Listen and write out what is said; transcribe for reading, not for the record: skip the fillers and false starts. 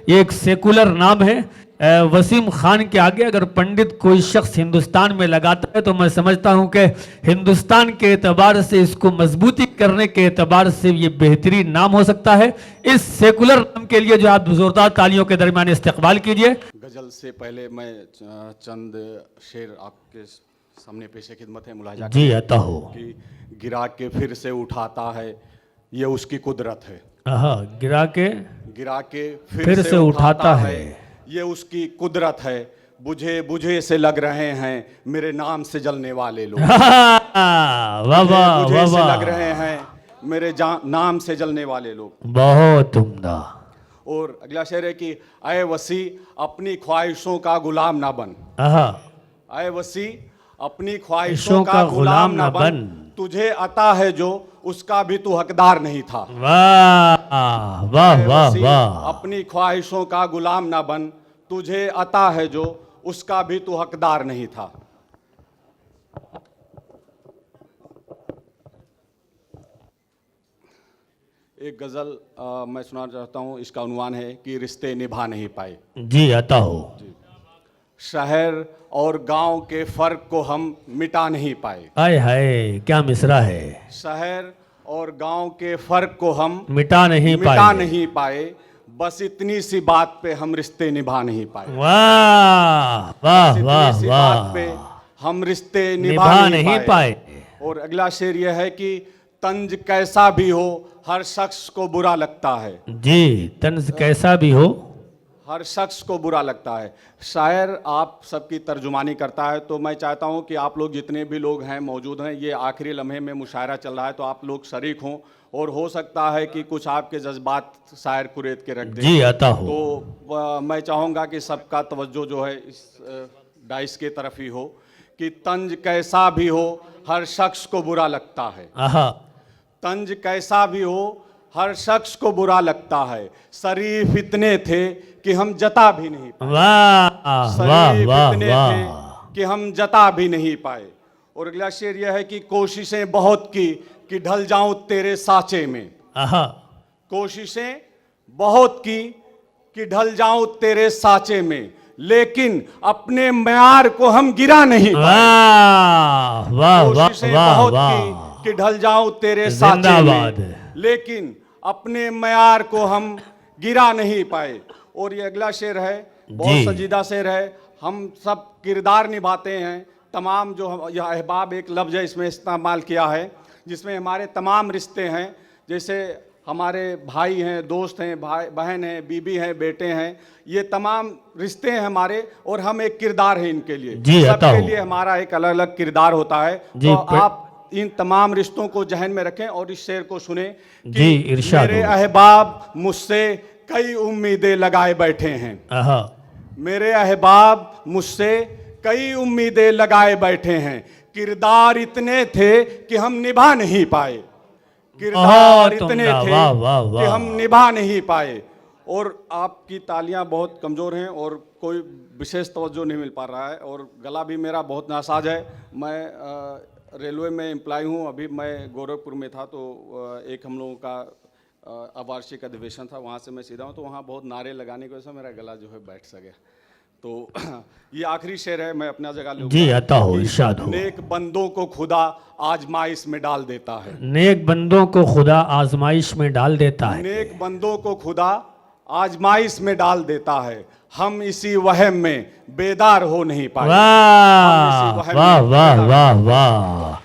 ये एक सेकुलर नाम है। वसीम खान के आगे अगर पंडित कोई शख्स हिंदुस्तान में लगाता है तो मैं समझता हूं कि हिंदुस्तान के एतबार से, इसको मजबूती करने के एतबार से ये बेहतरीन नाम हो सकता है। इस सेकुलर नाम के लिए जो आप जोरदार तालियों के दरमियान इस्तकबाल कीजिए। गजल से पहले मैं चंद शेर आपके सामने पेशे खिदमत है मुलाजा जी अता हो। कि गिरा के फिर से उठाता है, ये उसकी कुदरत है। गिरा के फिर से उठाता है, ये उसकी कुदरत है। बुझे बुझे से लग रहे हैं मेरे नाम से जलने वाले लोग। वाह वाह बुझे से वाह, लग रहे हैं मेरे नाम से जलने वाले लोग। बहुत उम्दा। और अगला शेर है कि अय वसी अपनी ख्वाहिशों का गुलाम ना बन। अय वसी अपनी ख्वाहिशों का गुलाम ना बन, तुझे अता है जो उसका भी तू हकदार नहीं था। वाह वाह वाह वाह। अपनी ख्वाहिशों का गुलाम ना बन, तुझे अता है जो उसका भी तू हकदार नहीं था। एक गजल मैं सुनाना चाहता हूँ, इसका उन्वान है कि रिश्ते निभा नहीं पाए। जी अता हो। शहर और गांव के फर्क को हम मिटा नहीं पाए। आय हाय क्या मिसरा है। शहर और गांव के फर्क को हम मिटा नहीं पाए, बस इतनी सी बात पे हम रिश्ते निभा नहीं पाए। वाह वाह वाह वाह, बात पे हम रिश्ते निभा नहीं पाए। और अगला शेर यह है कि तंज कैसा भी हो हर शख्स को बुरा लगता है। जी, तंज कैसा भी हो हर शख्स को बुरा लगता है। शायर आप सबकी तर्जुमानी करता है, तो मैं चाहता हूं कि आप लोग जितने भी लोग हैं मौजूद हैं, ये आखिरी लम्हे में मुशायरा चल रहा है, तो आप लोग शरीक हों और हो सकता है कि कुछ आपके जज्बात शायर कुरेद के रख दें। जी आता हो। तो मैं चाहूँगा कि सबका तवज्जो जो है इस डाइस के तरफ ही हो कि तंज कैसा भी हो हर शख्स को बुरा लगता है। तंज कैसा भी हो हर शख्स को बुरा लगता है, शरीफ इतने थे कि हम जता भी नहीं पाए। शरीफ इतने थे कि हम जता भी नहीं पाए। और अगला शेर यह है कि कोशिशें बहुत की कि ढल जाऊं तेरे साचे में। कोशिशें बहुत की कि ढल जाऊं तेरे साचे में, लेकिन अपने म्यार को हम गिरा नहीं पाए। कोशिशें बहुत की कि ढल जाऊं तेरे साचे में, लेकिन अपने म्यार को हम गिरा नहीं पाए। और ये अगला शेर है, बहुत संजीदा शेर है। हम सब किरदार निभाते हैं, तमाम जो यह अहबाब एक लफ्ज़ है इसमें इस्तेमाल किया है, जिसमें हमारे तमाम रिश्ते हैं, जैसे हमारे भाई हैं, दोस्त हैं, भाई बहन हैं, बीबी हैं, बेटे हैं, ये तमाम रिश्ते हैं हमारे, और हम एक किरदार हैं इनके लिए। सबके लिए हमारा एक अलग अलग किरदार होता है। तो आप इन तमाम रिश्तों को जहन में रखें और इस शेर को सुने कि मेरे अहबाब मुझसे कई उम्मीदें लगाए बैठे हैं। मेरे अहबाब मुझसे कई उम्मीदें लगाए बैठे हैं, किरदार इतने थे कि हम निभा नहीं पाए। किरदार इतने थे कि हम निभा नहीं पाए। और आपकी तालियां बहुत कमज़ोर हैं और कोई विशेष तवज्जो नहीं मिल पा रहा है, और गला भी मेरा बहुत नासाज है। मैं रेलवे में एम्प्लॉय हूँ। अभी मैं गोरखपुर में था, तो एक हम लोगों का वार्षिक अधिवेशन था, वहाँ से मैं सीधा हूँ, तो वहाँ बहुत नारे लगाने की वजह से मेरा गला जो है बैठ सा गया। तो ये आखिरी शेर है, मैं अपना जगह लूँगा। जी आता हो, इरशाद हो। नेक बंदों को खुदा आजमाइश में डाल देता है। नेक बंदों को खुदा आजमाइश में डाल देता है। नेक बंदों को खुदा आजमाइश में डाल देता है, हम इसी वहम में बेदार हो नहीं पाए। वाह वाह वाह वाह वाह।